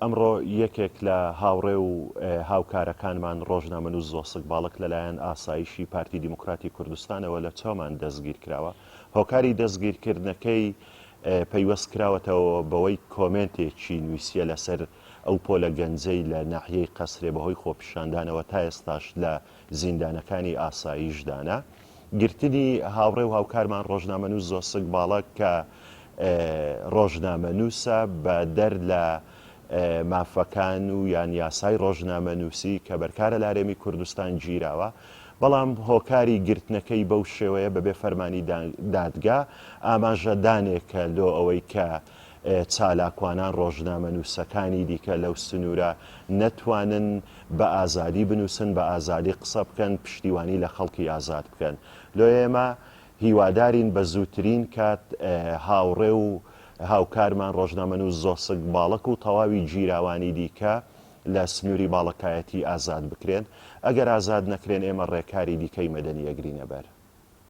ئەمڕۆ یەکێک لە هاوڕێ و هاوکارەکانمان ڕۆژنامەنووس زۆسک باڵک لەلایەن ئاسایشی پارتی دیموکراتی کوردستانەوە لە چۆمان دەستگیر کراوە. هۆکاری دەستگیرکردنەکەی پەیوەست کراوەتەوە بەوەی کۆمنتێکی نووسە لەسەر ئەو پۆلە گەنجەی لە ناحیەی قەسرێ بەهۆی خۆپیشاندانەوە تا ئێستاش لە زیندانەکانی ئاسایشدانا. گرتنی هاوڕێ و هاوکارمان ڕۆژنامەنووس زۆسک باڵک کە ڕۆژنامەنووسە بە دەر لە مافەکان و یان یاسای ڕۆژنامەنووسی کە بەرکارە لە هەرێمی کوردستان گیراوە، بەڵام هۆکاری گرتنەکەی بەو شێوەیە بەبێ فەرمانی دادگا ئاماژەدانێکە لۆ ئەوەی کە چالاکوانان ڕۆژنامەنووسەکانی دیکە لەو سنوورە نەتوانن بە ئازادی بنووسن، بە ئازادی قسە بکەن، پشتیوانی لە خەڵکی ئازاد بکەن. لۆ ئێمە هیوادارین بە زووترین کات هاوڕێ و هاوکارمان ڕۆژنامەنووس زۆسک باڵک و تەواوی گیراوانی دیکە لە سنووری باڵەکایەتی ئازاد بکرێن. ئەگەر ئازاد نەکرێن ئێمە ڕێکاری دیکەی مەدەنی ئەگرینە بەر.